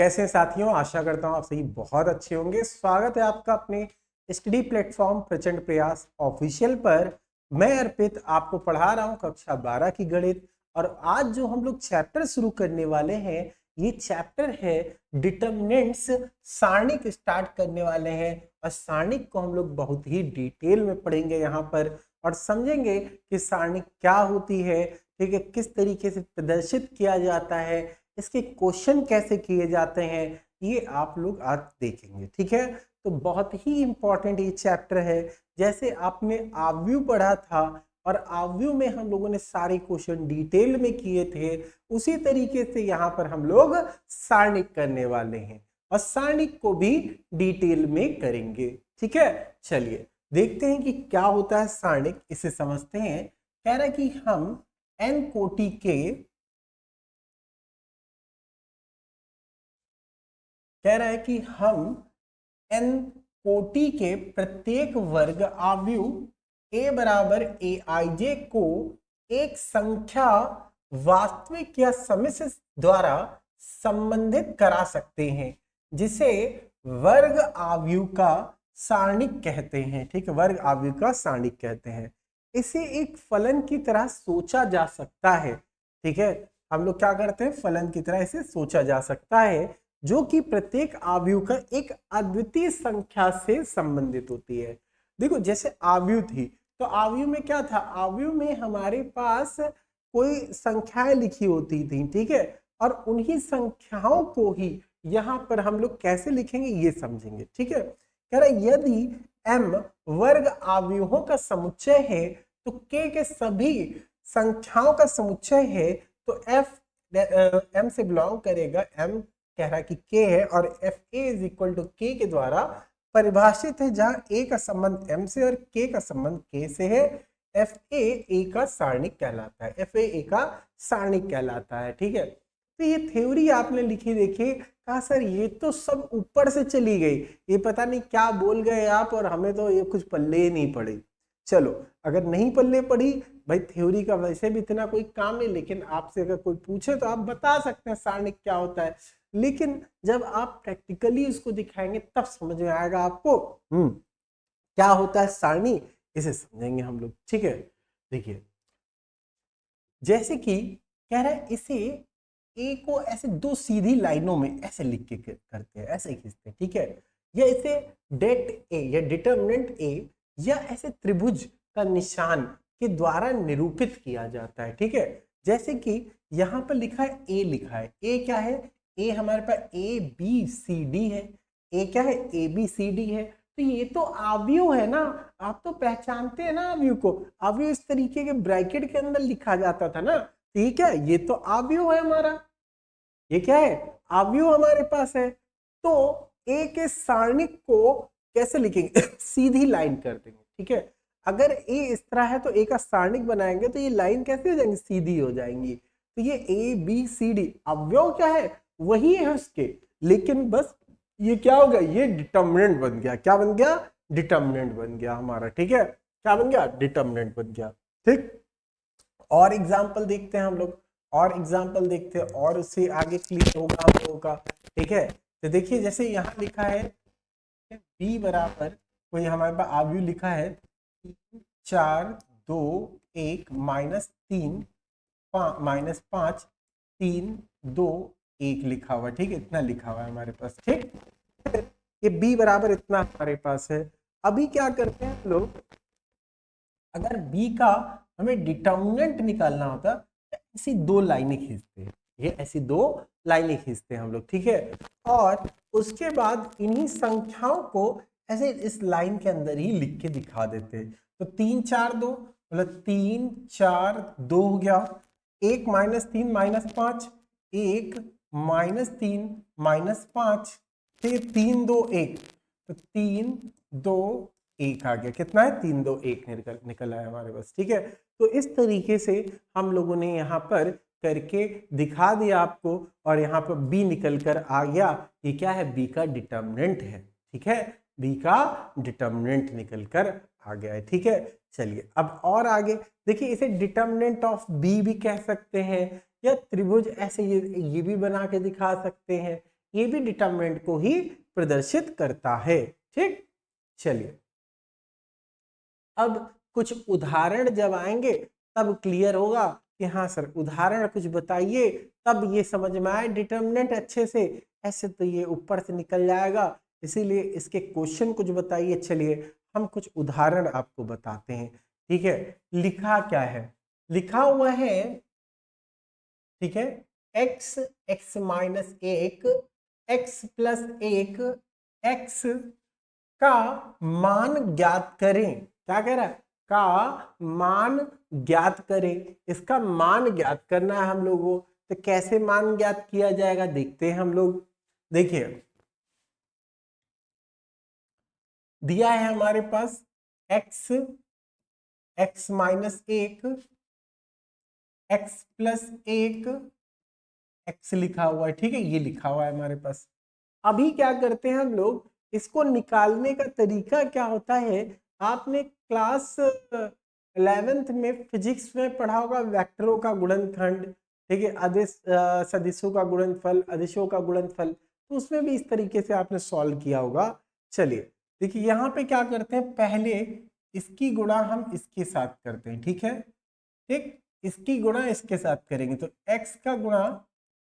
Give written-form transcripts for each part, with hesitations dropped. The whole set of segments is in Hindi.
कैसे हैं साथियों, आशा करता हूं आप सही बहुत अच्छे होंगे। स्वागत है आपका अपने स्टडी प्लेटफॉर्म प्रचंड प्रयास ऑफिशियल पर। मैं अर्पित आपको पढ़ा रहा हूं कक्षा 12 की गणित। और आज जो हम लोग चैप्टर शुरू करने वाले हैं, ये चैप्टर है डिटर्मिनेंट्स। सारणिक स्टार्ट करने वाले हैं और सारणिक को हम लोग बहुत ही डिटेल में पढ़ेंगे यहाँ पर और समझेंगे कि सारणिक क्या होती है, ठीक है, किस तरीके से प्रदर्शित किया जाता है, इसके क्वेश्चन कैसे किए जाते हैं, ये आप लोग आज देखेंगे। ठीक है, तो बहुत ही इंपॉर्टेंट ये चैप्टर है। जैसे आपने आव्यूह पढ़ा था और आव्यूह में हम लोगों ने सारे क्वेश्चन डिटेल में किए थे, उसी तरीके से यहाँ पर हम लोग सारणिक करने वाले हैं और सारणिक को भी डिटेल में करेंगे। ठीक है, चलिए देखते हैं कि क्या होता है सारणिक, इसे समझते हैं। कह रहा है कि हम n कोटि के n कोटि के प्रत्येक वर्ग आव्यूह a बराबर aij को एक संख्या वास्तविक या समिश्र द्वारा संबंधित करा सकते हैं, जिसे वर्ग आव्यूह का सारणिक कहते हैं। ठीक है, वर्ग आव्यूह का सारणिक कहते हैं। इसे एक फलन की तरह सोचा जा सकता है। ठीक है, हम लोग क्या करते हैं, फलन की तरह इसे सोचा जा सकता है, जो कि प्रत्येक आव्यूह का एक अद्वितीय संख्या से संबंधित होती है। देखो, जैसे आव्यूह थी तो आव्यूह में क्या था, आव्यूह में हमारे पास कोई संख्याएं लिखी होती थी। ठीक है, और उन्हीं संख्याओं को ही यहाँ पर हम लोग कैसे लिखेंगे ये समझेंगे। ठीक है, कह रहा है यदि m वर्ग आव्यूहों का समुच्चय है तो k के सभी संख्याओं का समुच्चय है, तो f m से बिलोंग करेगा। m कह रहा है कि k है और fa is equal to k के द्वारा परिभाषित है, जहां a का संबंध m से और k का संबंध k से है। fa a का सारणिक कहलाता है, fa a का सारणिक कहलाता है। ठीक है, तो ये थ्योरी आपने लिखी, देखिए, कहा सर ये तो सब ऊपर से चली गई, ये पता नहीं क्या बोल गए आप, और हमें तो ये कुछ पल्ले ही नहीं पड़ी। चलो, अगर नहीं पल्ले पड़ी भाई, थ्योरी का वैसे भी इतना कोई काम नहीं, लेकिन आपसे अगर कोई पूछे तो आप बता सकते हैं सारणिक क्या होता है, लेकिन जब आप प्रैक्टिकली उसको दिखाएंगे तब समझ में आएगा आपको क्या होता है सारणी, इसे समझेंगे हम लोग। ठीक है, देखिए, जैसे कि कह रहा है इसे ए को ऐसे दो सीधी लाइनों में ऐसे लिख के करते हैं, ऐसे खींचते हैं। ठीक है, या इसे डेट ए या डिटर्मिनेंट ए या ऐसे त्रिभुज का निशान के द्वारा निरूपित किया जाता है। ठीक है, जैसे कि यहाँ पर लिखा है ए, लिखा है ए, क्या है, ए हमारे पास ए बी सी डी है। ए क्या है, ए बी सी डी है, तो ये तो आव्यूह है ना, आप तो पहचानते हैं ना आव्यूह को। आव्यूह इस तरीके के ब्रैकेट के अंदर लिखा जाता था ना, ठीक है, ये तो आव्यूह है हमारा, ये क्या है, आव्यूह हमारे पास है। तो ए के सारणिक को कैसे लिखेंगे सीधी लाइन कर देंगे। ठीक है, अगर ए इस तरह है तो ए का सारणिक बनाएंगे तो ये लाइन कैसे हो जाएंगी, सीधी हो जाएंगी। तो ये ए बी सी डी अवयव क्या है, वही है उसके, लेकिन बस ये क्या हो गया, ये डिटर्मिनेंट बन गया। क्या बन गया, डिटर्मिनेंट बन गया हमारा। ठीक है, क्या बन गया, डिटर्मिनेंट बन गया। ठीक, और एग्जाम्पल देखते हैं हम लोग, और एग्जाम्पल देखते हैं और उससे आगे क्लियर होगा हम लोगों का। ठीक है, तो देखिए, जैसे यहाँ लिखा है b बराबर, कोई हमारे पास आव्यूह लिखा है 4 2 1 -3 -5 3 2 1 लिखा हुआ। ठीक है, इतना लिखा हुआ है हमारे पास। ठीक, ये b बराबर इतना हमारे पास है। अभी क्या करते हैं लोग, अगर b का हमें डिटर्मिनेंट निकालना होता तो ऐसी दो लाइनें खींचते हैं, ये ऐसी दो लाइनें खींचते हैं हम लोग। ठीक है, और उसके बाद इन्हीं संख्याओं को ऐसे इस लाइन के अंदर ही लिख के दिखा देते हैं। तो 3 4 2 मतलब 3 4 2 हो गया, 1 -3 -5 1 -3 -5, फिर 3 2 1, तो 3 2 1 आ गया। कितना है, 3 2 1 निकल आया हमारे पास। ठीक है, तो इस तरीके से हम लोगों ने यहाँ पर करके दिखा दिया आपको, और यहाँ पर b निकल कर आ गया। ये क्या है, b का डिटर्मिनेंट है। ठीक है, b का डिटर्मिनेंट निकल कर आ गया है। ठीक है, चलिए अब और आगे देखिए, इसे डिटर्मिनेंट ऑफ b भी कह सकते हैं, या त्रिभुज ऐसे ये भी बना के दिखा सकते हैं, ये भी डिटर्मिनेंट को ही प्रदर्शित करता है। ठीक, चलिए अब कुछ उदाहरण जब आएंगे तब क्लियर होगा कि हाँ सर उदाहरण कुछ बताइए, तब ये समझ में आए डिटर्मिनेंट अच्छे से। ऐसे तो ये ऊपर से निकल जाएगा, इसीलिए इसके क्वेश्चन कुछ बताइए। चलिए हम कुछ उदाहरण आपको बताते हैं। ठीक है, लिखा क्या है, लिखा हुआ है, ठीक है, x x minus 1 x plus 1 x का मान ज्ञात करें। क्या कह रहा है, का मान ज्ञात करें। इसका मान ज्ञात करना है हम लोगों को, तो कैसे मान ज्ञात किया जाएगा देखते हैं हम लोग। देखिए दिया है हमारे पास x x minus 1 x plus 1 x लिखा हुआ है। ठीक है, ये लिखा हुआ है हमारे पास। अभी क्या करते हैं हम लोग, इसको निकालने का तरीका क्या होता है, आपने क्लास 11th में फिजिक्स में पढ़ा होगा वेक्टरों का गुणनखंड। ठीक है, अदिश सदिशों का गुणनफल, अदिशों का गुणनफल, तो उसमें भी इस तरीके से आपने सॉल्व किया होगा। चलिए देखिए यहाँ पे क्या करते हैं, पहले इसकी गुणा हम इसके साथ करते हैं। ठीक है, ठीक, इसकी गुणा इसके साथ करेंगे तो x का गुणा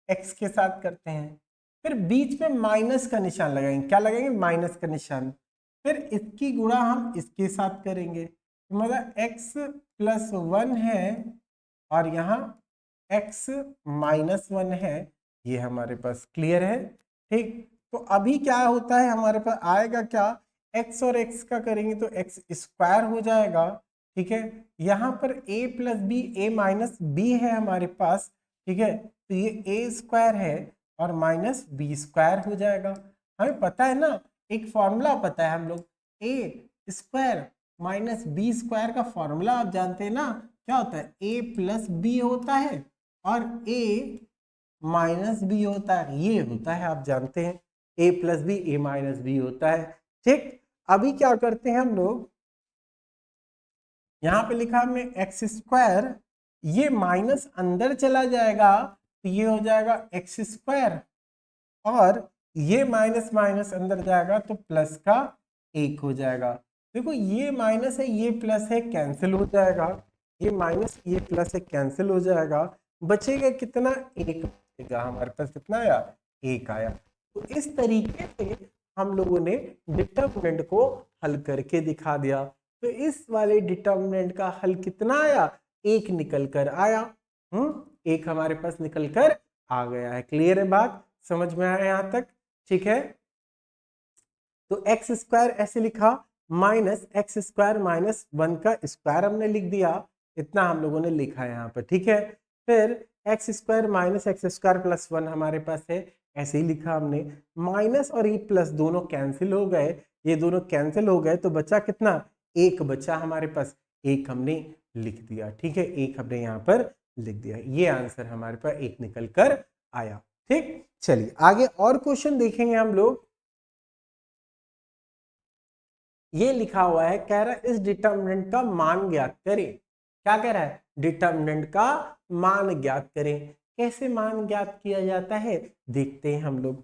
x के साथ करते हैं, फिर बीच में माइनस का निशान लगाएंगे। क्या लगाएंगे, माइनस का निशान। फिर इसकी गुणा हम इसके साथ करेंगे, तो मतलब x प्लस 1 है और यहाँ x माइनस 1 है। ये हमारे पास क्लियर है। ठीक, तो अभी क्या होता है हमारे पास आएगा क्या, x और x का करेंगे तो x स्क्वायर हो जाएगा। ठीक है, यहाँ पर a plus b a minus b है हमारे पास। ठीक है, तो ये a स्क्वायर है और माइनस बी स्क्वायर हो जाएगा। हमें पता है ना, एक फॉर्मूला पता है हम लोग, a square minus b square का फॉर्मूला आप जानते हैं ना, क्या होता है, a प्लस बी होता है और a माइनस बी होता है, ये होता है, आप जानते हैं a plus b a minus b होता है। ठीक, अभी क्या करते हैं हम लोग, यहां पे लिखा हमने एक्स स्क्वायर, ये माइनस अंदर चला जाएगा तो ये हो जाएगा एक्स स्क्वायर, और ये माइनस माइनस अंदर जाएगा तो प्लस का 1 हो जाएगा। देखो ये माइनस है ये प्लस है, कैंसिल हो जाएगा, ये माइनस ये प्लस है, कैंसिल हो जाएगा, बचेगा कितना, 1 बचेगा। हमारे पास कितना आया, 1 आया। तो इस तरीके से हम लोगों ने डिटर्मिनेंट को हल करके दिखा दिया। तो इस वाले डिटर्मिनेंट का हल कितना आया, 1 निकल कर आया। 1 हमारे पास निकल कर आ गया है। क्लियर है बात, समझ में आया यहां तक? ठीक है, तो एक्स स्क्वायर ऐसे लिखा, माइनस एक्स स्क्वायर माइनस 1 का स्क्वायर हमने लिख दिया, इतना हम लोगों ने लिखा है यहाँ पर। ठीक है, फिर x square minus x square plus 1 हमारे पास है, ऐसे ही लिखा हमने। माइनस और ये प्लस दोनों कैंसिल हो गए, ये दोनों कैंसिल हो गए तो बचा कितना, 1 बचा हमारे पास, 1 हमने लिख दिया। ठीक है, 1 हमने यहाँ पर लिख दिया, ये आंसर हमारे पास 1 निकल कर आया। ठीक, चलिए आगे और क्वेश्चन देखेंगे हम लोग। ये लिखा हुआ है, कह रहा है इस डिटर्मिनेंट का मान ज्ञात करें। क्या कह रहा है, डिटर्मिनेंट का मान ज्ञात करें। कैसे मान ज्ञात किया जाता है देखते हैं हम लोग।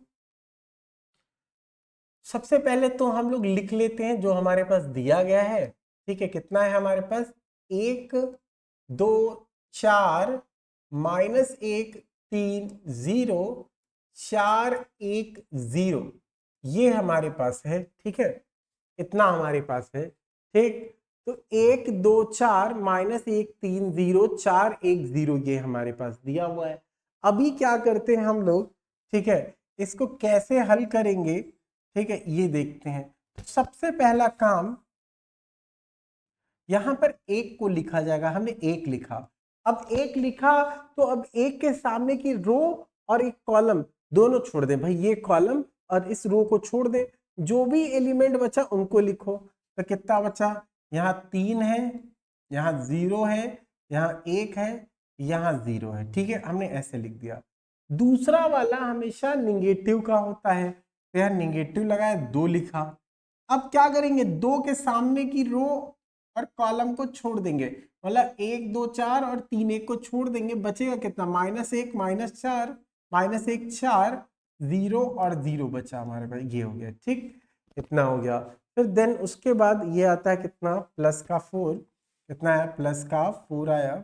सबसे पहले तो हम लोग लिख लेते हैं जो हमारे पास दिया गया है। ठीक है, कितना है हमारे पास, 1 2 4 माइनस 1 3 0 4 1 0, ये हमारे पास है। ठीक है, इतना हमारे पास है। ठीक, तो 1 2 4 माइनस 1 3 0 4 1 0 ये हमारे पास दिया हुआ है। अभी क्या करते हैं हम लोग, ठीक है, इसको कैसे हल करेंगे, ठीक है, ये देखते हैं। सबसे पहला काम, यहां पर 1 को लिखा जाएगा, हमने 1 लिखा। अब 1 लिखा तो अब 1 के सामने की रो और एक कॉलम दोनों छोड़ दें भाई, ये कॉलम और इस रो को छोड़ दें, जो भी एलिमेंट बचा उनको लिखो। तो कितना बचा, यहाँ 3 है, यहाँ 0 है, यहाँ 1 है, यहाँ 0 है। ठीक है, हमने ऐसे लिख दिया। दूसरा वाला हमेशा निगेटिव का होता है, तो यहाँ निगेटिव लगाया, 2 लिखा। अब क्या करेंगे, 2 के सामने की रो और कॉलम को छोड़ देंगे, मतलब 1 2 4 और 3 1 को छोड़ देंगे, बचेगा कितना, -1 -4 -1 4 0 और 0 बचा हमारे पास, ये हो गया, ठीक, इतना हो गया। फिर देन उसके बाद ये आता है कितना, प्लस का 4, कितना है, प्लस का 4 आया,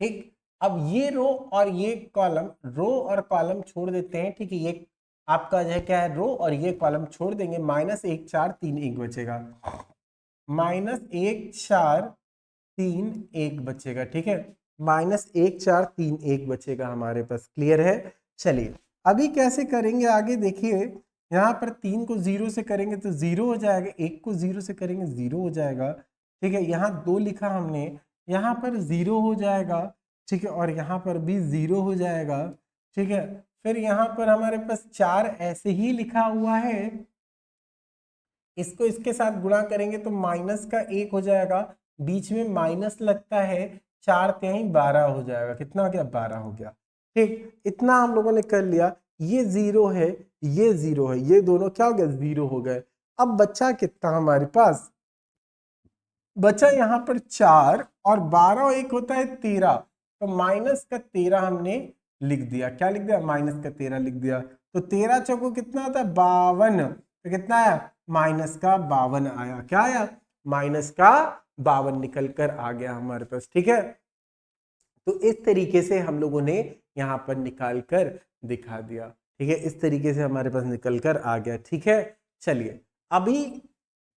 ठीक। अब ये रो और ये कॉलम, रो और कॉलम छोड़ देते हैं, ठीक है, ये आपका जो है क्या है, रो और ये कॉलम छोड़ देंगे, -1 4 3 1 बचेगा, -1 4 3 1 बचेगा, ठीक है, -1 4 3 1 बचेगा हमारे पास, क्लियर है। चलिए अभी कैसे करेंगे आगे देखिए, यहाँ पर 3 को 0 से करेंगे तो 0 हो जाएगा, 1 को 0 से करेंगे 0 हो जाएगा, ठीक है, यहाँ 2 लिखा हमने, यहाँ पर 0 हो जाएगा, ठीक है, और यहाँ पर भी 0 हो जाएगा, ठीक है। फिर यहाँ पर हमारे पास 4 ऐसे ही लिखा हुआ है, इसको इसके साथ गुणा करेंगे तो माइनस का 1 हो जाएगा, बीच में माइनस लगता है, 4 तिहाई 12 हो जाएगा, कितना हो गया, 12 हो गया, ठीक। इतना हम लोगों ने कर लिया, ये 0 है, ये 0 है, ये दोनों क्या हो गया, 0 हो गए। अब बच्चा कितना हमारे पास, बचा यहाँ पर 4 और 12 और 1 होता है 13, तो -13 हमने लिख दिया, क्या लिख दिया, -13 लिख दिया, तो 13 चौको कितना होता है, 52, तो कितना आया, -52 आया, क्या आया, -52 निकल कर आ गया हमारे पास, ठीक है। तो इस तरीके से हम लोगों ने यहाँ पर निकाल कर दिखा दिया, ठीक है, इस तरीके से हमारे पास निकल कर आ गया, ठीक है। चलिए अभी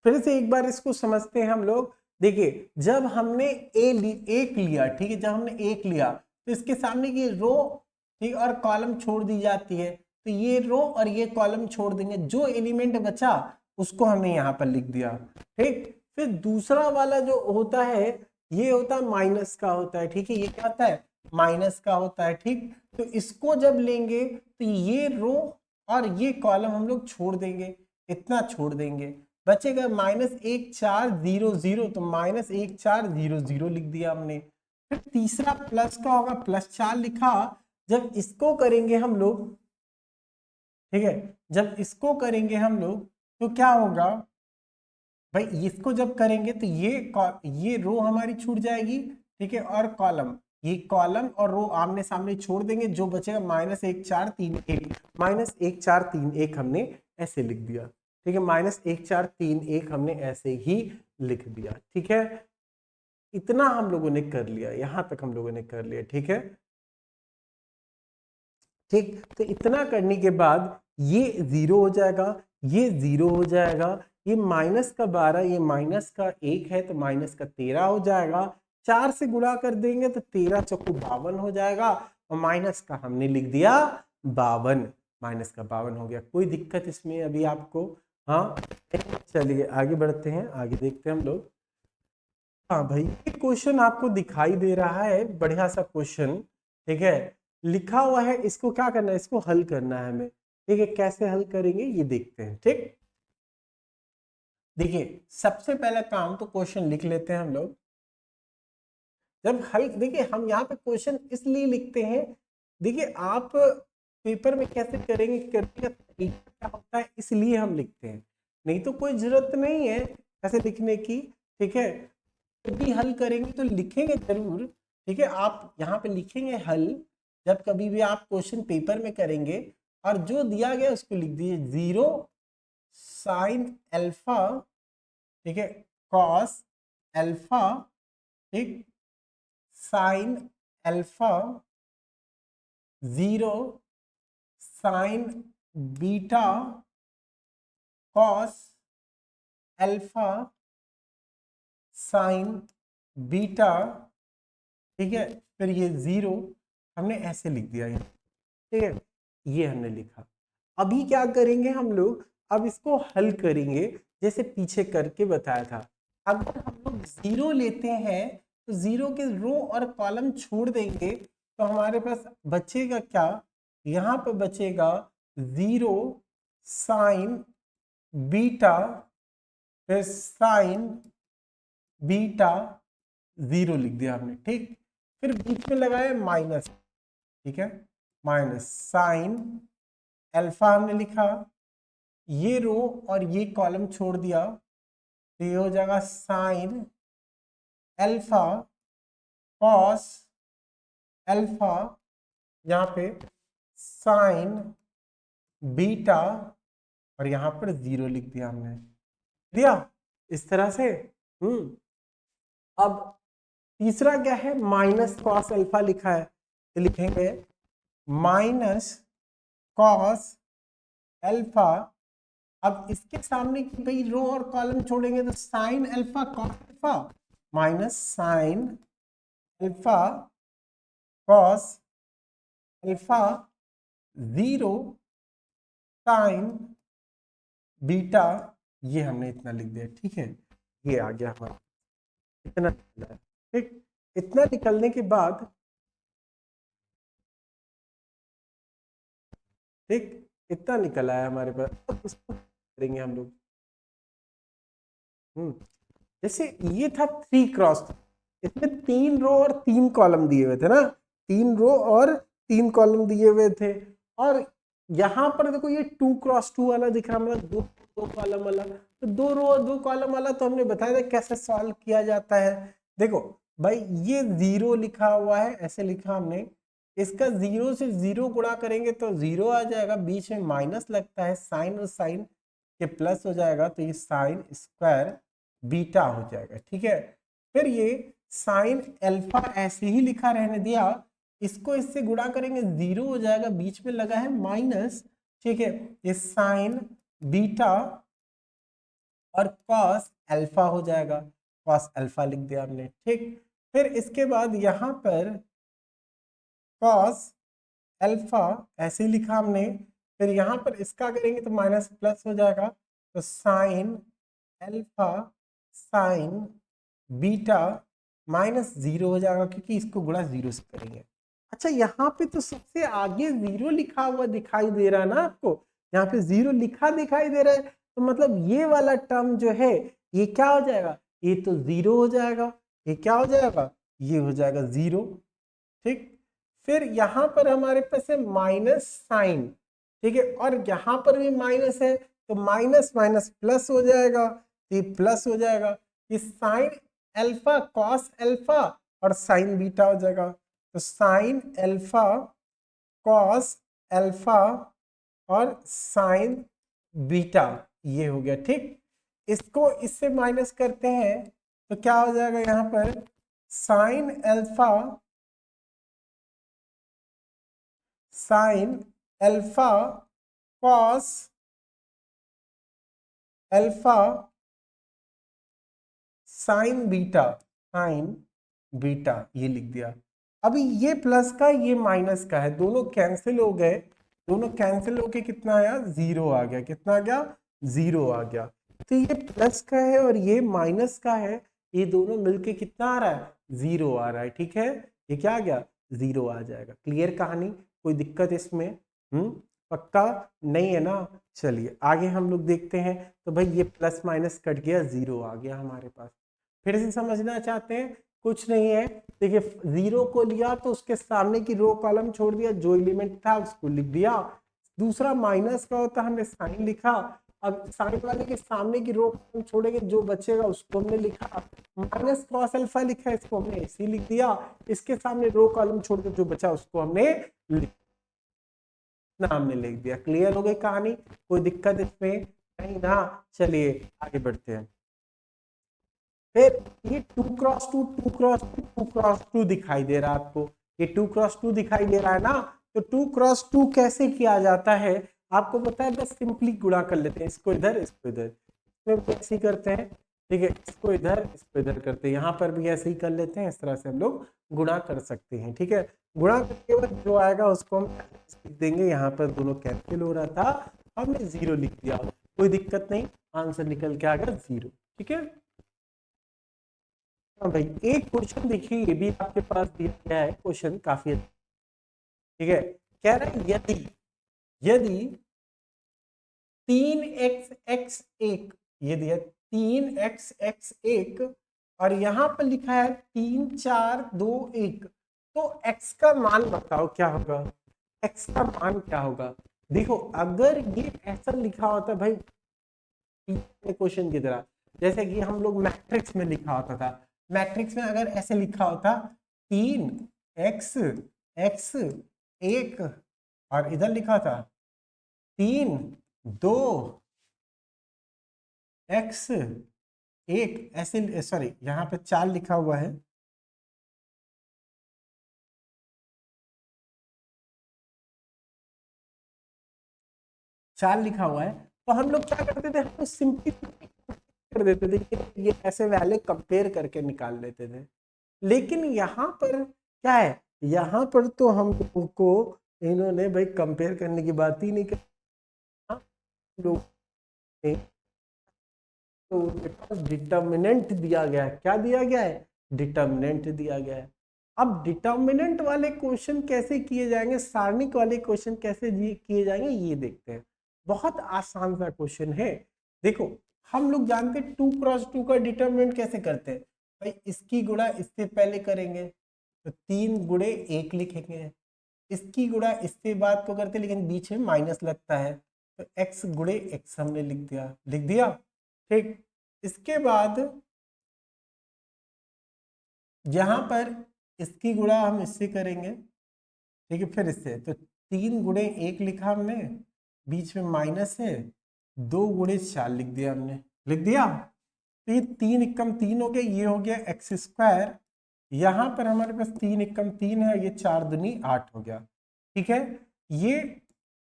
फिर से एक बार इसको समझते हैं हम लोग। देखिए जब हमने एक लिया, ठीक है, जब हमने एक लिया तो इसके सामने की रो, ठीक, और कॉलम छोड़ दी जाती है, तो ये रो और ये कॉलम छोड़ देंगे, जो एलिमेंट बचा उसको हमने यहाँ पर लिख दिया, ठीक। फिर दूसरा वाला जो होता है ये होता है माइनस का होता है, ठीक है, ये क्या होता है, माइनस का होता है, ठीक। तो इसको जब लेंगे तो ये रो और ये कॉलम हम लोग छोड़ देंगे, इतना छोड़ देंगे, बचेगा -1 4 0 0, तो -1 4 0 0 लिख दिया हमने। फिर तीसरा प्लस का होगा, +4 लिखा, जब इसको करेंगे हम लोग, ठीक है, जब इसको करेंगे हम लोग तो क्या होगा भाई, इसको जब करेंगे तो ये रो हमारी छूट जाएगी, ठीक है, और कॉलम, ये कॉलम और रो आमने सामने छोड़ देंगे, जो बचेगा -1 4 3 1, -1 4 3 1 हमने ऐसे लिख दिया, ठीक है, -1 4 3 1 हमने ऐसे ही लिख दिया, ठीक है। इतना हम लोगों ने कर लिया, यहां तक हम लोगों ने कर लिया, ठीक है, ठीक। तो इतना करने के बाद ये 0 हो जाएगा, ये 0 हो जाएगा, ये -12, ये -1 है तो -13 हो जाएगा, 4 से गुणा कर देंगे तो 13 चौको 52 हो जाएगा, और माइनस का हमने लिख दिया 52, -52 हो गया। कोई दिक्कत इसमें अभी आपको, हाँ, चलिए आगे बढ़ते हैं, आगे देखते हैं हम लोग। हाँ भाई, एक क्वेश्चन आपको दिखाई दे रहा है, बढ़िया सा क्वेश्चन, ठीक है, लिखा हुआ है, इसको क्या करना है, इसको हल करना है हमें, ठीक है, कैसे हल करेंगे ये देखते हैं, ठीक। देखिए सबसे पहला काम तो क्वेश्चन लिख लेते हैं हम लोग, जब हल, देखिए हम यहाँ पे क्वेश्चन इसलिए लिखते हैं, देखिए आप पेपर में कैसे करेंगे, करने का तरीका क्या होता है, इसलिए हम लिखते हैं, नहीं तो कोई जरूरत नहीं है ऐसे लिखने की, ठीक है। जब भी हल करेंगे तो लिखेंगे जरूर, ठीक है, आप यहाँ पे लिखेंगे हल, जब कभी भी आप क्वेश्चन पेपर में करेंगे, और जो दिया गया उसको लिख दीजिए 0 sin अल्फा, ठीक है, cos अल्फा, ठीक, sin alpha, 0 sin beta cos alpha sin beta, ठीक है, फिर ये 0 हमने ऐसे लिख दिया है, ठीक है, ये हमने लिखा। अभी क्या करेंगे हम लोग, अब इसको हल करेंगे, जैसे पीछे करके बताया था। अगर हम लोग 0 लेते हैं तो 0 के रो और कॉलम छोड़ देंगे, तो हमारे पास बचेगा क्या, यहाँ पर बचेगा 0 साइन बीटा, फिर साइन बीटा 0 लिख दिया हमने, ठीक। फिर बीच में लगाया माइनस, ठीक है, माइनस साइन अल्फा हमने लिखा, ये रो और ये कॉलम छोड़ दिया, तो ये हो जाएगा साइन अल्फा कॉस अल्फा, यहाँ पे साइन बीटा और यहाँ पर 0 लिख दिया हमने, दिया इस तरह से। अब तीसरा क्या है, माइनस कॉस अल्फा लिखा है, तो लिखेंगे माइनस कॉस अल्फा। अब इसके सामने की भाई रो और कॉलम छोड़ेंगे तो sine alpha cos alpha, minus sine alpha cos alpha 0 sign beta, ये हमने इतना लिख दिया। ठीक है, ये आ गया हमारा, इतना निकला है। ठीक, इतना निकलने के बाद, ठीक, इतना निकला है हमारे पास। अब इसको करेंगे हम लोग। जैसे ये था 3 क्रॉस, इसमें 3 रो और 3 कॉलम दिए हुए थे ना, 3 रो और 3 कॉलम दिए हुए थे। और यहाँ पर देखो ये 2 क्रॉस 2 वाला दिख रहा, मतलब 2 कॉलम वाला, तो 2 रो और 2 कॉलम वाला तो हमने बताया था कैसे सॉल्व किया जाता है। देखो भाई ये 0 लिखा हुआ है, ऐसे लिखा हमने, इसका 0 से 0 गुणा करेंगे तो 0 आ जाएगा, बीच में माइनस लगता है, साइन और साइन के प्लस हो जाएगा, तो ये साइन स्क्वायर बीटा हो जाएगा। ठीक है, फिर ये साइन अल्फा ऐसे ही लिखा रहने दिया, इसको इससे गुणा करेंगे 0 हो जाएगा, बीच में लगा है माइनस। ठीक है, ये साइन बीटा और कॉस अल्फा हो जाएगा, कॉस अल्फा लिख दिया हमने। ठीक, फिर इसके बाद यहाँ पर कॉस अल्फा ऐसे ही लिखा हमने, फिर यहाँ पर इसका करेंगे तो माइनस प्लस हो जाएगा, तो sine alpha sign beta minus 0 हो जाएगा, क्योंकि इसको गुणा 0 से करेंगे। अच्छा, यहाँ पे तो सबसे आगे 0 लिखा हुआ दिखाई दे रहा है ना आपको, यहाँ पे 0 लिखा दिखाई दे रहा है, तो मतलब ये वाला टर्म जो है ये क्या हो जाएगा, ये तो 0 हो जाएगा, ये क्या हो जाएगा, ये हो जाएगा 0। ठीक, फिर यहाँ पर हमारे पास है माइनस साइन, ठीक है, और यहाँ पर भी माइनस है, तो माइनस माइनस प्लस हो जाएगा, ये प्लस हो जाएगा, ये साइन अल्फा कॉस अल्फा और साइन बीटा हो जाएगा, तो साइन अल्फा कॉस अल्फा और साइन बीटा, ये हो गया। ठीक, इसको इससे माइनस करते हैं तो क्या हो जाएगा, यहाँ पर sine alpha sine alpha cos alpha sign beta, ये लिख दिया। अभी ये प्लस का ये माइनस का है, दोनों कैंसिल हो गए, दोनों कैंसिल होके कितना आया, 0 आ गया। कितना आ गया, 0 आ गया। तो ये प्लस का है और ये माइनस का है, ये दोनों मिलके कितना आ रहा है, 0 आ रहा है। ठीक है, ये क्या आ गया, 0 आ जाएगा। क्लियर कहानी, कोई दिक्कत इसमें पक्का नहीं है ना। चलिए आगे हम लोग देखते हैं। तो भाई ये प्लस माइनस कट गया, 0 आ गया हमारे पास। फिर से समझना चाहते हैं, कुछ नहीं है, देखिए 0 को लिया तो उसके सामने की रो कॉलम छोड़ दिया, जो एलिमेंट था उसको लिख दिया। दूसरा माइनस का होता हमने साइन लिखा, अब साइन वाले के सामने की रो कॉलम छोड़ेंगे, जो बचेगा उसको हमने लिखा। माइनस कॉस अल्फा लिखा है, इसको हमने ऐसे ही लिख दिया, इसके सामने रो कॉलम छोड़ के जो बचा उसको हमने हमने लिख दिया। क्लियर हो गई कहानी, कोई दिक्कत इसमें नहीं ना। चलिए आगे बढ़ते हैं। फिर ये 2 क्रॉस 2 2 क्रॉस 2 2 क्रॉस 2 दिखाई दे रहा है आपको, ये 2 क्रॉस 2 दिखाई दे रहा है ना। तो 2 क्रॉस 2 कैसे किया जाता है आपको पता है, बस सिंपली गुणा कर लेते हैं, इसको इधर इसको इधर, इसमें ऐसे ही करते हैं। ठीक है, इसको इधर इसको इधर करते हैं, यहाँ पर भी ऐसे ही कर लेते हैं। इस तरह से हम लोग गुणा कर सकते हैं। ठीक है, गुणा करने के बाद जो आएगा उसको हम लिख देंगे। यहाँ पर दोनों कैंसिल हो रहा था, हमने 0 लिख दिया, कोई दिक्कत नहीं, आंसर निकल के आ गया 0। ठीक है, हाँ भाई एक क्वेश्चन देखिए, ये भी आपके पास दिया गया है क्वेश्चन, काफी अच्छा। ठीक है, कह रहा है यदि यदि 3x(x)(1), ये दिया 3x(x)(1) और यहाँ पर लिखा है 3 4 2 1, तो x का मान बताओ क्या होगा, x का मान क्या होगा। देखो अगर ये ऐसा लिखा होता भाई क्वेश्चन की तरह, जैसे कि हम लोग मैट्रिक्स में लिखा होता था, मैट्रिक्स में अगर ऐसे लिखा होता 3x(x)(1) और इधर लिखा था 3 2 x 1 ऐसे, सॉरी यहाँ पे 4 लिखा हुआ है, चार लिखा हुआ है, तो हम लोग क्या करते थे, हम सिंपली कर देते थे कि ये ऐसे वैल्यू कंपेयर करके निकाल लेते थे। लेकिन यहाँ पर क्या है, यहाँ पर तो हम लोगों को इन्होंने भाई कंपेयर करने की बात ही नहीं की। लोग ने तो डिटर्मिनेंट दिया गया है, क्या दिया गया है, डिटर्मिनेंट दिया गया है। अब डिटर्मिनेंट वाले क्वेश्चन कैसे किए जाएंगे, सारणिक वाले क्वेश्चन कैसे किए जाएंगे, ये देखते हैं। बहुत आसान सा क्वेश्चन है। देखो हम लोग जानते हैं 2 क्रॉस 2 का डिटर्मिनेंट कैसे करते हैं भाई, इसकी गुणा इससे पहले करेंगे तो 3 गुणे 1 लिखेंगे, इसकी गुणा इससे बाद को करते लेकिन बीच में माइनस लगता है तो x गुणे x हमने लिख दिया ठीक। इसके बाद यहां पर इसकी गुणा हम इससे करेंगे, ठीक है, फिर इससे तो 3 गुणे 1 लिखा हमने, बीच में माइनस है, 2 गुणे 4 लिख दिया हमने, लिख दिया। तो ये 3 एकम 3 हो गया, ये हो गया एक्स स्क्वायर, यहाँ पर हमारे पास 3 एकम 3 है, ये 4 दूनी 8 हो गया, ठीक है। ये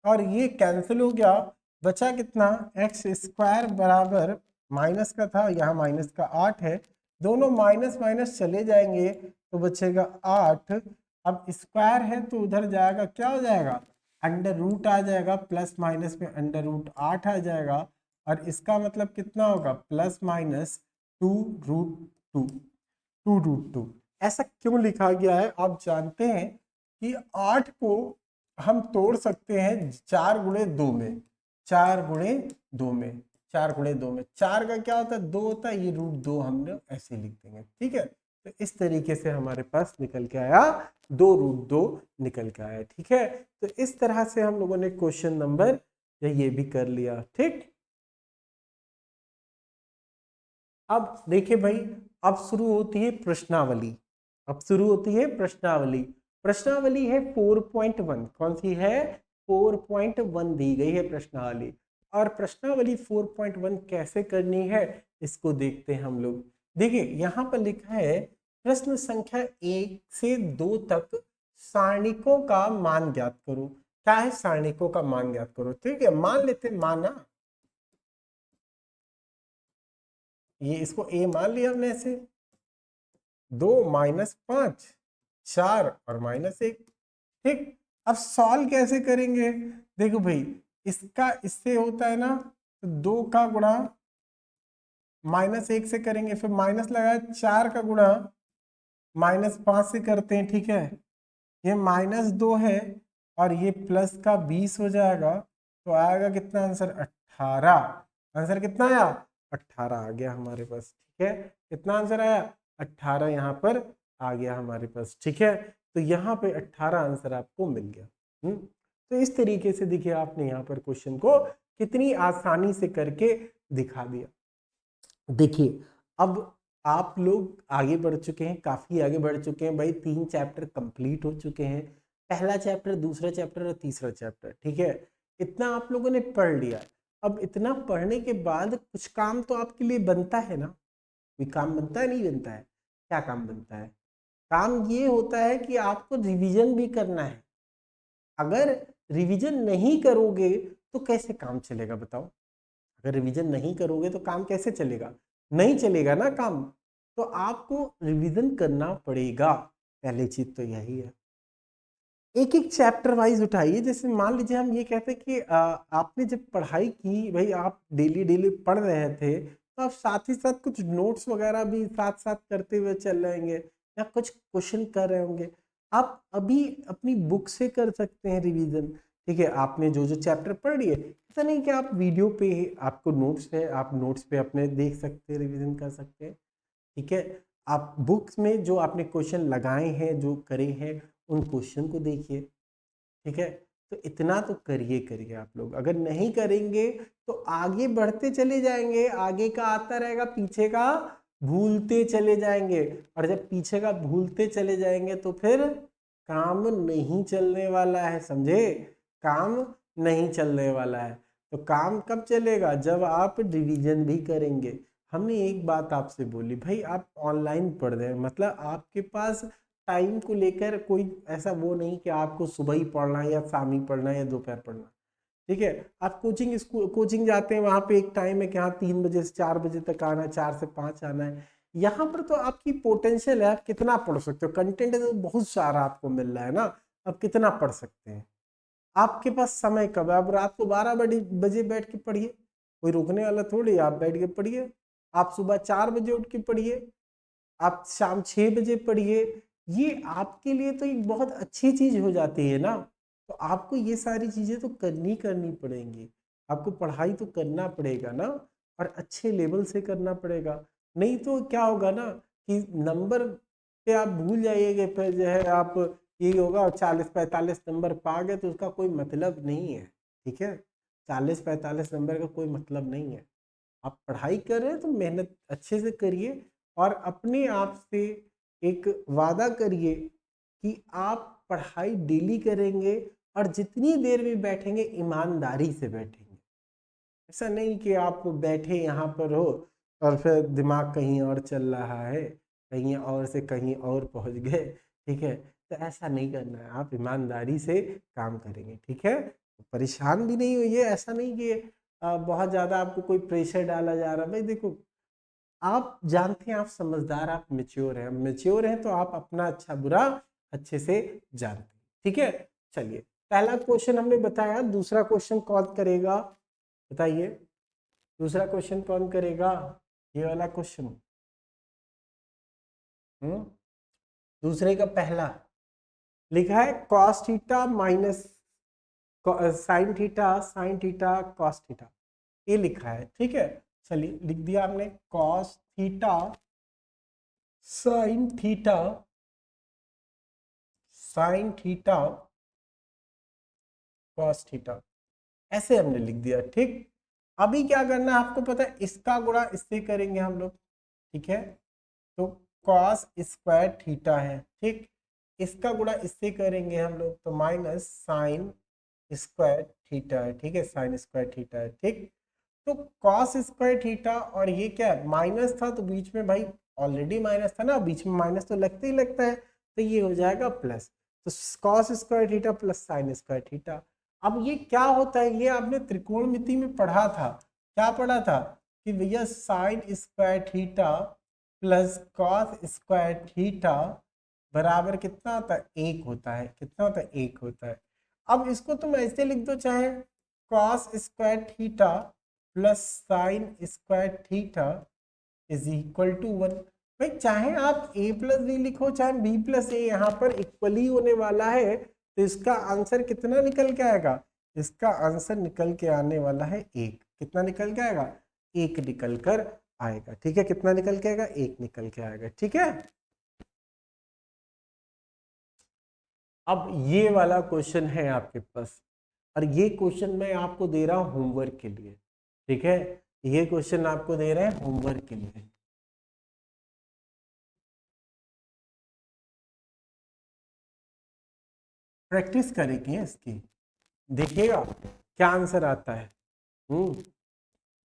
और ये कैंसिल हो गया, बचा कितना, एक्स स्क्वायर बराबर माइनस का था, यहाँ माइनस का 8 है, दोनों माइनस माइनस चले जाएंगे तो बचेगा 8। अब स्क्वायर है तो उधर जाएगा, क्या हो जाएगा, अंडर रूट आ जाएगा, प्लस माइनस में अंडर रूट 8 आ जाएगा, और इसका मतलब कितना होगा, प्लस माइनस 2√2। ऐसा क्यों लिखा गया है, आप जानते हैं कि 8 को हम तोड़ सकते हैं 4 गुणे 2 में, 4 गुणे 2 में, 4 गुणे 2 में, 4 का क्या होता है 2 होता है, ये √2 हमने ऐसे लिख देंगे, ठीक है। तो इस तरीके से हमारे पास निकल के आया 2√2 निकल के आया, ठीक है। तो इस तरह से हम लोगों ने क्वेश्चन नंबर ये भी कर लिया, ठीक। अब देखिए भाई, अब शुरू होती है प्रश्नावली, अब शुरू होती है प्रश्नावली। प्रश्नावली है 4.1, कौन सी है, 4.1 दी गई है प्रश्नावली। और प्रश्नावली 4.1 कैसे करनी है इसको देखते हैं हम लोग। देखिए यहाँ पर लिखा है प्रश्न संख्या 1 से 2 तक सारणिकों का मान ज्ञात करो। क्या है, सारणिकों का मान ज्ञात करो, ठीक है। मान लेते, माना ये, इसको a मान लिया हमने ऐसे, 2 -5 4 और -1, ठीक। अब सॉल्व कैसे करेंगे, देखो भाई इसका इससे होता है ना, तो 2 का गुणा -1 से करेंगे, फिर माइनस लगाया, 4 का गुणा -5 से करते हैं, ठीक है। ये -2 है और ये प्लस का 20 हो जाएगा, तो आएगा कितना आंसर, 18। आंसर कितना आया, 18 आ गया हमारे पास, ठीक है। कितना आंसर आया, 18 यहाँ पर आ गया हमारे पास, ठीक है। तो यहाँ पे 18 आंसर आपको मिल गया। तो इस तरीके से देखिए आपने यहाँ पर क्वेश्चन को कितनी आसानी से करके दिखा दिया। देखिए अब आप लोग आगे बढ़ चुके हैं, काफी आगे बढ़ चुके हैं भाई, 3 चैप्टर कंप्लीट हो चुके हैं, पहला चैप्टर, दूसरा चैप्टर और तीसरा चैप्टर, ठीक है। इतना आप लोगों ने पढ़ लिया। अब इतना पढ़ने के बाद कुछ काम तो आपके लिए बनता है ना, कोई काम बनता है, नहीं बनता है, क्या काम बनता है, काम ये होता है कि आपको रिवीजन भी करना है। अगर रिवीजन नहीं करोगे तो कैसे काम चलेगा बताओ, अगर रिवीजन नहीं करोगे तो काम कैसे चलेगा, नहीं चलेगा ना काम। तो आपको रिवीजन करना पड़ेगा, पहली चीज तो यही है। एक एक चैप्टर वाइज उठाइए, जैसे मान लीजिए हम ये कहते हैं कि आपने जब पढ़ाई की भाई, आप डेली डेली पढ़ रहे थे, तो आप साथ ही साथ कुछ नोट्स वगैरह भी साथ साथ करते हुए चल रहेंगे, या कुछ क्वेश्चन कर रहे होंगे। आप अभी अपनी बुक से कर सकते हैं रिवीजन, ठीक है। आपने जो जो चैप्टर पढ़ लिए, ऐसा नहीं कि आप वीडियो पे आपको नोट्स है, आप नोट्स पे अपने देख सकते हैं, रिवीजन कर सकते हैं, ठीक है। आप बुक्स में जो आपने क्वेश्चन लगाए हैं, जो करे हैं, उन क्वेश्चन को देखिए, ठीक है। तो इतना तो करिए करिए आप लोग, अगर नहीं करेंगे तो आगे बढ़ते चले जाएंगे, आगे का आता रहेगा, पीछे का भूलते चले जाएंगे, और जब पीछे का भूलते चले जाएंगे तो फिर काम नहीं चलने वाला है, समझे, काम नहीं चलने वाला है। तो काम कब चलेगा? जब आप रिवीजन भी करेंगे। हमने एक बात आपसे बोली, भाई आप ऑनलाइन पढ़ रहे हैं, मतलब आपके पास टाइम को लेकर कोई ऐसा वो नहीं कि आपको सुबह ही पढ़ना है या शाम ही पढ़ना है या दोपहर पढ़ना है। ठीक है, आप कोचिंग जाते हैं, वहां पे एक टाइम है कि हाँ 3 बजे से 4 बजे तक आना है, 4 से 5 आना है। यहाँ पर तो आपकी पोटेंशियल है, आप कितना पढ़ सकते हो, कंटेंट तो बहुत सारा आपको मिल रहा है ना, आप कितना पढ़ सकते हैं। आपके पास समय कब है? आप रात को 12 बजे बैठ के पढ़िए, कोई रोकने वाला थोड़ी, आप बैठ के पढ़िए। आप सुबह 4 बजे उठ के पढ़िए, आप शाम 6 बजे पढ़िए। ये आपके लिए तो एक बहुत अच्छी चीज हो जाती है ना। तो आपको ये सारी चीजें तो करनी पड़ेंगी, आपको पढ़ाई तो करना पड़ेगा ना, और अच्छे लेवल से करना पड़ेगा। नहीं तो क्या होगा ना कि नंबर पे आप भूल जाइएगा, फिर जो है आप यही होगा 40-45 नंबर पा गए तो उसका कोई मतलब नहीं है। ठीक है, 40-45 नंबर का कोई मतलब नहीं है। आप पढ़ाई कर रहे हैं तो मेहनत अच्छे से करिए, और अपने आप से एक वादा करिए कि आप पढ़ाई डेली करेंगे, और जितनी देर भी बैठेंगे ईमानदारी से बैठेंगे। ऐसा नहीं कि आप बैठे यहाँ पर हो और फिर दिमाग कहीं और चल रहा है, कहीं और से कहीं और पहुँच गए। ठीक है, तो ऐसा नहीं करना है, आप ईमानदारी से काम करेंगे। ठीक है, परेशान भी नहीं होइए, ऐसा नहीं कि बहुत ज़्यादा आपको कोई प्रेशर डाला जा रहा है। भाई देखो, आप जानते हैं, आप समझदार, आप मेच्योर हैं, मेच्योर हैं तो आप अपना अच्छा बुरा अच्छे से जानते हैं। ठीक है, चलिए पहला क्वेश्चन हमने बताया, दूसरा क्वेश्चन कौन करेगा बताइए? दूसरा क्वेश्चन कौन करेगा? ये वाला क्वेश्चन। दूसरे का पहला लिखा है cos theta minus sine theta cos theta, ये लिखा है। ठीक है, चलिए लिख दिया हमने, cos theta sine theta cos theta, ऐसे हमने लिख दिया। ठीक, अभी क्या करना है आपको पता है, इसका गुणा इससे करेंगे हम लोग। ठीक है, तो कॉस स्क्वायर थीटा है, ठीक, इसका गुणा इससे करेंगे हम लोग, तो माइनस साइन स्क्वायर थीटा है। ठीक है, साइन स्क्वायर थीटा है। ठीक, तो कॉस स्क्वायर थीटा, और ये क्या है, माइनस था तो बीच में भाई ऑलरेडी माइनस था ना, बीच में माइनस तो लगता ही लगता है, तो ये हो जाएगा प्लस। तो cos square theta plus sine square theta. अब ये क्या होता है, ये आपने त्रिकोणमिति में पढ़ा था, क्या पढ़ा था कि भैया sign square theta plus cos square theta बराबर कितना होता है, 1 होता है। कितना होता है, 1 होता है। अब इसको तुम ऐसे लिख दो, चाहे cos square theta plus sine square theta is equal to 1। भाई चाहे आप a प्लस बी लिखो, चाहे b प्लस ए, यहाँ पर इक्वली होने वाला है, तो इसका आंसर कितना निकल के आएगा? इसका आंसर निकल के आने वाला है 1। कितना निकल के आएगा? 1 निकल कर आएगा। ठीक है, कितना निकल के आएगा? 1 निकल के आएगा। ठीक है, अब ये वाला क्वेश्चन है आपके पास, और ये क्वेश्चन मैं आपको दे रहा हूं होमवर्क के लिए। ठीक है, ये क्वेश्चन आपको दे रहे हैं होमवर्क के लिए। प्रैक्टिस करेंगे इसकी, देखिएगा क्या आंसर आता है।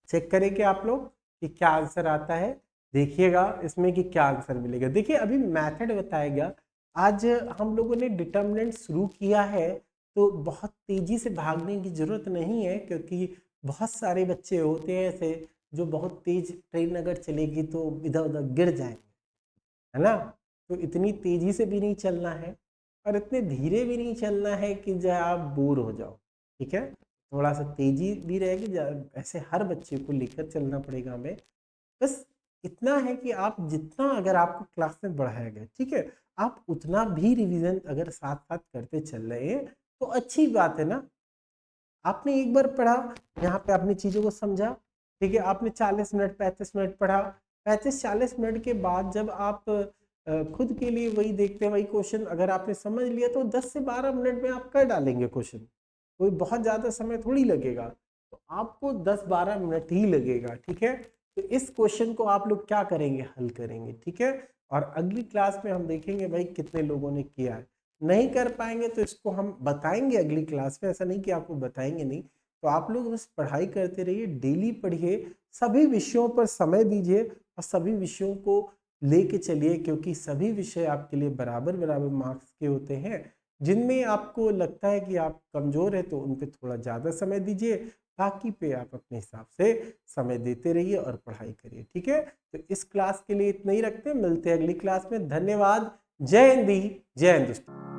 चेक करेंगे आप लोग कि क्या आंसर आता है, देखिएगा इसमें कि क्या आंसर मिलेगा। देखिए अभी मेथड बताया गया, आज हम लोगों ने डिटर्मिनेंट शुरू किया है, तो बहुत तेजी से भागने की जरूरत नहीं है, क्योंकि बहुत सारे बच्चे होते हैं ऐसे जो बहुत तेज ट्रेन अगर चलेगी तो इधर उधर गिर जाएंगे, है ना। तो इतनी तेजी से भी नहीं चलना है, और इतने धीरे भी नहीं चलना है कि जो आप बोर हो जाओ। ठीक है, थोड़ा सा तेजी भी रहेगी, ऐसे हर बच्चे को लेकर चलना पड़ेगा हमें। बस इतना है कि आप जितना अगर आपको क्लास में बढ़ाया गया, ठीक है, आप उतना भी रिवीजन अगर साथ साथ करते चल रहे हैं तो अच्छी बात है ना। आपने एक बार पढ़ा, यहाँ पे आपने चीज़ों को समझा, ठीक है, आपने 40 मिनट 35 मिनट पढ़ा, 35-40 मिनट के बाद जब आप खुद के लिए वही देखते हैं, वही क्वेश्चन अगर आपने समझ लिया तो 10 से 12 मिनट में आप कर डालेंगे क्वेश्चन, कोई बहुत ज़्यादा समय थोड़ी लगेगा, तो आपको 10-12 मिनट ही लगेगा। ठीक है, तो इस क्वेश्चन को आप लोग क्या करेंगे, हल करेंगे। ठीक है, और अगली क्लास में हम देखेंगे भाई कितने लोगों ने किया है। नहीं कर पाएंगे तो इसको हम बताएंगे अगली क्लास में, ऐसा नहीं कि आपको बताएंगे नहीं। तो आप लोग बस पढ़ाई करते रहिए, डेली पढ़िए, सभी विषयों पर समय दीजिए और सभी विषयों को लेके चलिए, क्योंकि सभी विषय आपके लिए बराबर बराबर मार्क्स के होते हैं। जिनमें आपको लगता है कि आप कमजोर है तो उन पे थोड़ा ज़्यादा समय दीजिए, बाकी पे आप अपने हिसाब से समय देते रहिए और पढ़ाई करिए। ठीक है, तो इस क्लास के लिए इतना ही रखते हैं, मिलते हैं अगली क्लास में। धन्यवाद। जय हिंद, जय हिंदुस्तान।